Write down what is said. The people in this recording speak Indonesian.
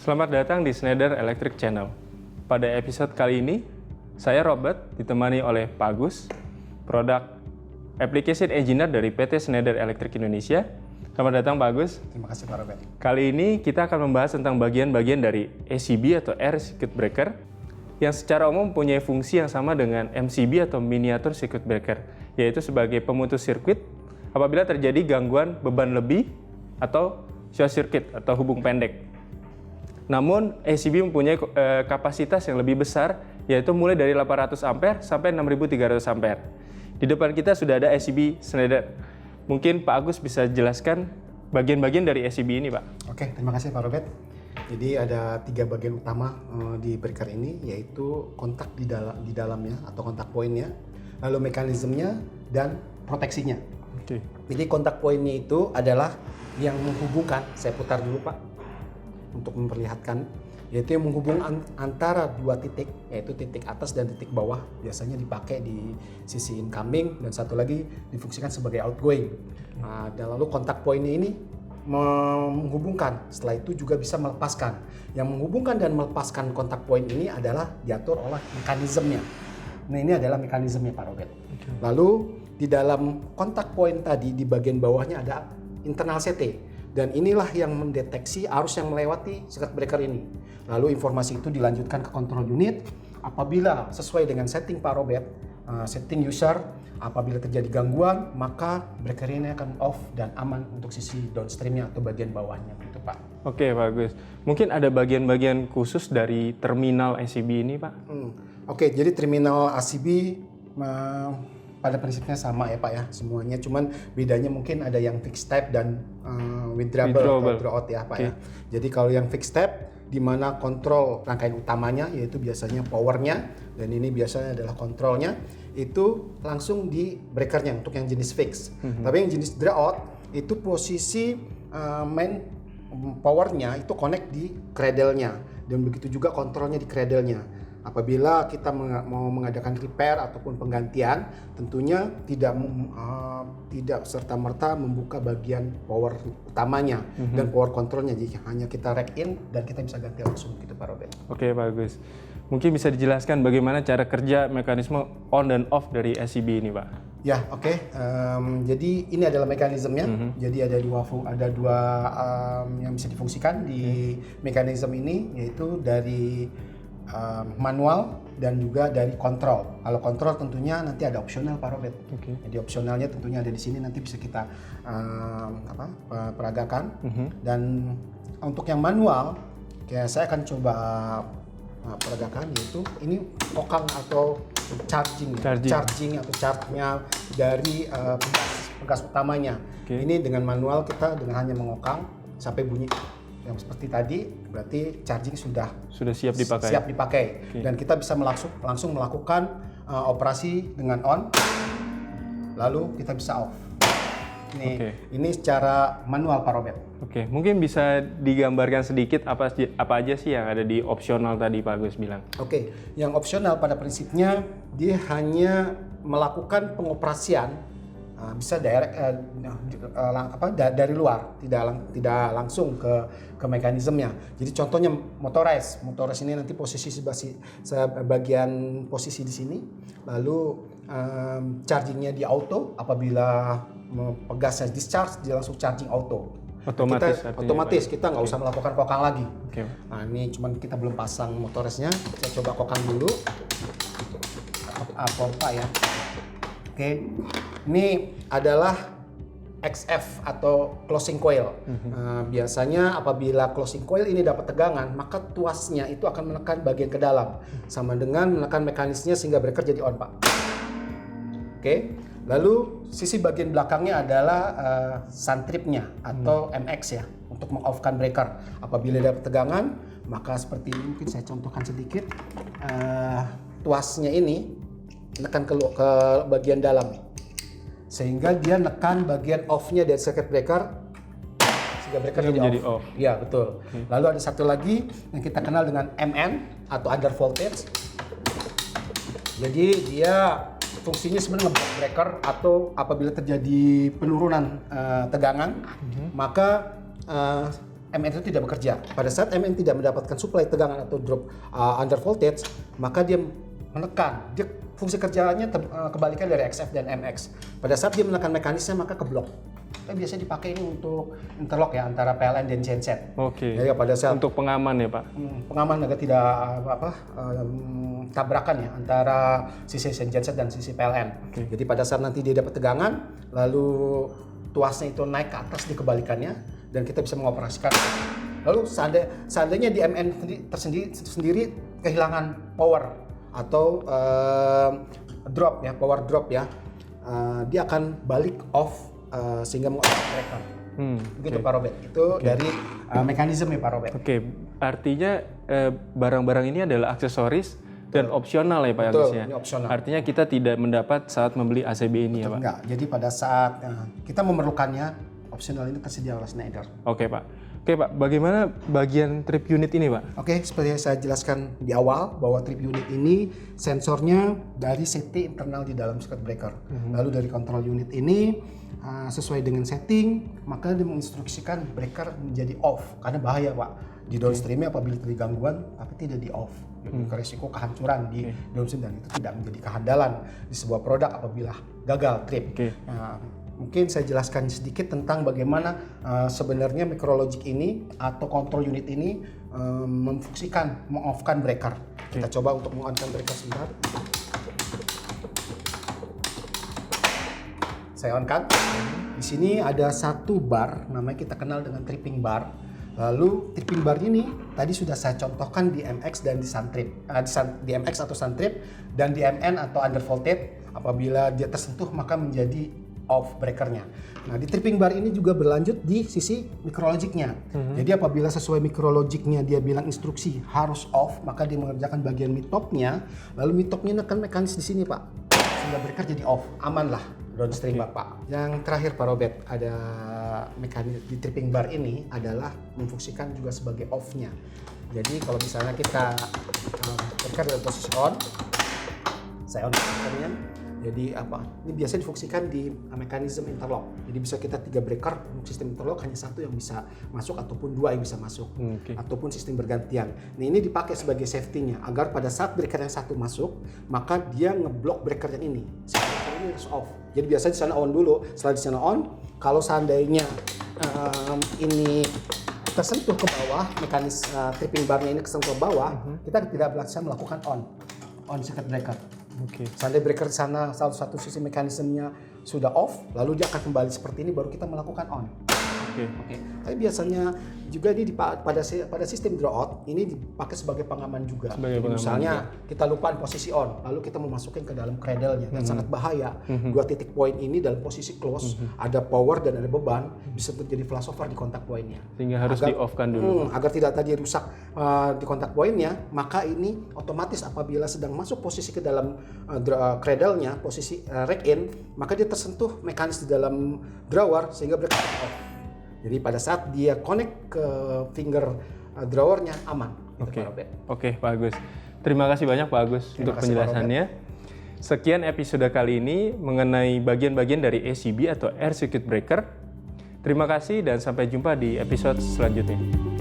Selamat datang di Schneider Electric Channel. Pada episode kali ini, saya Robert ditemani oleh Pak Agus, Product Application Engineer dari PT Schneider Electric Indonesia. Selamat datang Pak Agus. Terima kasih Pak Robert. Kali ini kita akan membahas tentang bagian-bagian dari ACB atau Air Circuit Breaker yang secara umum mempunyai fungsi yang sama dengan MCB atau Miniature Circuit Breaker, yaitu sebagai pemutus sirkuit apabila terjadi gangguan beban lebih atau short circuit atau hubung pendek. Namun, ACB mempunyai kapasitas yang lebih besar, yaitu mulai dari 800 ampere sampai 6300 ampere. Di depan kita sudah ada ACB Schneider. Mungkin Pak Agus bisa jelaskan bagian-bagian dari ACB ini, Pak. Oke, terima kasih Pak Robert. Jadi ada 3 bagian utama di breaker ini, yaitu kontak di dalamnya atau kontak poinnya, lalu mekanismenya dan proteksinya. Oke. Jadi kontak poinnya itu adalah yang menghubungkan, saya putar dulu Pak, untuk memperlihatkan, yaitu yang menghubung antara 2 titik, yaitu titik atas dan titik bawah. Biasanya dipakai di sisi incoming dan satu lagi difungsikan sebagai outgoing. Dan lalu kontak poinnya ini menghubungkan, setelah itu juga bisa melepaskan. Yang menghubungkan dan melepaskan kontak poin ini adalah diatur oleh mekanismenya. Nah, ini adalah mekanismenya Pak Robert. Lalu di dalam kontak poin tadi di bagian bawahnya ada internal CT. Dan inilah yang mendeteksi arus yang melewati circuit breaker ini. Lalu informasi itu dilanjutkan ke control unit. Apabila sesuai dengan setting Pak Robert, setting user, apabila terjadi gangguan, maka breaker ini akan off dan aman untuk sisi downstreamnya atau bagian bawahnya, gitu Pak. Oke, bagus. Mungkin ada bagian-bagian khusus dari terminal ACB ini, Pak? Oke, jadi terminal ACB pada prinsipnya sama ya Pak ya, semuanya. Cuman bedanya mungkin ada yang fixed type dan withdrawable atau draw out ya Pak ya. Jadi kalau yang fixed type, di mana kontrol rangkaian utamanya yaitu biasanya powernya, dan ini biasanya adalah kontrolnya, itu langsung di breakernya untuk yang jenis fix. Tapi yang jenis draw out itu posisi main powernya itu connect di cradle-nya, dan begitu juga kontrolnya di cradle-nya. Apabila kita mau mengadakan repair ataupun penggantian, tentunya tidak serta-merta membuka bagian power utamanya dan power controlnya. Jadi hanya kita rack in dan kita bisa ganti langsung gitu Pak Robert. Oke, bagus. Mungkin bisa dijelaskan bagaimana cara kerja mekanisme on dan off dari ACB ini, Pak? Ya, oke. Jadi ini adalah mekanismenya. Jadi ada dua yang bisa difungsikan di mekanisme ini, yaitu dari manual dan juga dari kontrol. Kalau kontrol tentunya nanti ada opsional Pak Robert. Jadi opsionalnya tentunya ada di sini, nanti bisa kita peragakan. Dan untuk yang manual, saya akan coba peragakan, yaitu ini kokang atau charging atau charge-nya dari pegas utamanya. Ini dengan manual kita dengan hanya mengokang sampai bunyi yang seperti tadi, berarti charging sudah siap dipakai. Dan kita bisa langsung melakukan operasi dengan on, lalu kita bisa off. Ini secara manual Pak Robert. Oke, mungkin bisa digambarkan sedikit apa aja sih yang ada di opsional tadi Pak Agus bilang? Oke, yang opsional pada prinsipnya dia hanya melakukan pengoperasian bisa direct dari luar, tidak langsung ke mekanismenya. Jadi contohnya motorized ini nanti posisi sebagian posisi di sini, lalu chargingnya di auto. Apabila pegasnya discharge, dia langsung charging auto. Otomatis kita nggak usah melakukan kokang lagi. Nah, ini cuman kita belum pasang motorizednya. Saya coba kokang dulu pompa ya. Ini adalah XF atau closing coil. Biasanya apabila closing coil ini dapat tegangan, maka tuasnya itu akan menekan bagian ke dalam, sama dengan menekan mekanismenya sehingga breaker jadi on Pak. Lalu sisi bagian belakangnya adalah sun tripnya atau MX ya, untuk meng-off-kan breaker. Apabila dapat tegangan, maka seperti ini, mungkin saya contohkan sedikit. Tuasnya ini menekan ke bagian dalam, sehingga dia nekan bagian off-nya dari circuit breaker, sehingga breaker jadi off. Ya, betul. Lalu ada satu lagi yang kita kenal dengan MN atau under voltage. Jadi dia fungsinya sebenarnya nge-block breaker, atau apabila terjadi penurunan tegangan, maka MN itu tidak bekerja. Pada saat MN tidak mendapatkan suplai tegangan atau drop under voltage, maka dia menekan. Dia fungsi kerjanya kebalikan dari XF dan MX. Pada saat dia menekan mekanisme maka keblok. Tapi biasanya dipakai ini untuk interlock ya antara PLN dan genset. Oke. Jadi pada saat Untuk pengaman ya Pak. Pengaman agar tidak tabrakan ya antara sisi genset dan sisi PLN. Oke. Jadi pada saat nanti dia dapat tegangan, lalu tuasnya itu naik ke atas di kebalikannya dan kita bisa mengoperasikan. Lalu seandainya di MN sendiri kehilangan power atau drop ya, power drop ya, dia akan balik off sehingga mengaktifkan breaker. Begitu Pak Robert. Itu dari mekanisme ya Pak Robert. Oke, artinya barang-barang ini adalah aksesoris dan opsional ya Pak Betul, Agus ya. ini opsional. Artinya kita tidak mendapat saat membeli ACB ini ya Pak. Enggak. Jadi pada saat kita memerlukannya, opsional ini tersedia oleh Schneider. Oke Pak. Oke Pak, bagaimana bagian trip unit ini Pak? Oke, seperti yang saya jelaskan di awal bahwa trip unit ini sensornya dari CT internal di dalam circuit breaker. Lalu dari control unit ini sesuai dengan setting, maka dia menginstruksikan breaker menjadi off karena bahaya Pak. Di downstreamnya apabila terjadi gangguan tapi tidak di off. Risiko kehancuran di downstream dan itu tidak menjadi kehandalan di sebuah produk apabila gagal trip. Mungkin saya jelaskan sedikit tentang bagaimana sebenarnya micrologic ini atau control unit ini memfungsikan, meng-off-kan breaker. Kita coba untuk meng-on-kan breaker sebentar. Saya on-kan. Di sini ada satu bar, namanya kita kenal dengan tripping bar. Lalu tripping bar ini tadi sudah saya contohkan di MX dan di Suntrip, di MX atau Suntrip dan di MN atau under voltage. Apabila dia tersentuh maka menjadi off breakernya. Nah di tripping bar ini juga berlanjut di sisi micrologicnya. Jadi apabila sesuai micrologicnya dia bilang instruksi harus off, maka dia mengerjakan bagian mitopnya. Lalu mitopnya akan mekanis di sini Pak, sehingga breaker jadi off, aman lah downstream Bapak. Yang terakhir Pak Robert, ada mekanis di tripping bar ini adalah memfungsikan juga sebagai off-nya. Jadi kalau misalnya kita breaker dalam posisi on, saya on breakernya. Jadi ini biasa difungsikan di mekanisme interlock. Jadi bisa kita 3 breaker untuk sistem interlock, hanya satu yang bisa masuk ataupun 2 yang bisa masuk. Ataupun sistem bergantian. Nah ini dipakai sebagai safety-nya agar pada saat breaker yang satu masuk, maka dia ngeblok breaker yang ini. Si breaker ini harus off. Jadi biasa di sana on dulu. Setelah di sana on, kalau seandainya ini tersentuh ke bawah, tripping bar-nya ini kesentuh ke bawah, kita tidak bisa melakukan on circuit breaker. Seandainya breaker di sana salah satu sisi mekanismenya sudah off, lalu dia akan kembali seperti ini baru kita melakukan on. Tapi biasanya juga ini pada sistem draw out ini dipakai sebagai pengaman juga. Misalnya kita lupa posisi on, lalu kita memasukkan ke dalam cradle-nya dan sangat bahaya. 2 titik poin ini dalam posisi close, ada power dan ada beban, bisa terjadi flashover di kontak poinnya. Sehingga harus di-off-kan dulu. Agar tidak tadi rusak di kontak poinnya, maka ini otomatis apabila sedang masuk posisi ke dalam cradle-nya, posisi rack in, maka dia tersentuh mekanis di dalam drawer sehingga breaker off. Jadi pada saat dia connect ke finger drawernya aman. Oke, Pak Agus. Terima kasih banyak Pak Agus untuk penjelasannya. Sekian episode kali ini mengenai bagian-bagian dari ACB atau Air Circuit Breaker. Terima kasih dan sampai jumpa di episode selanjutnya.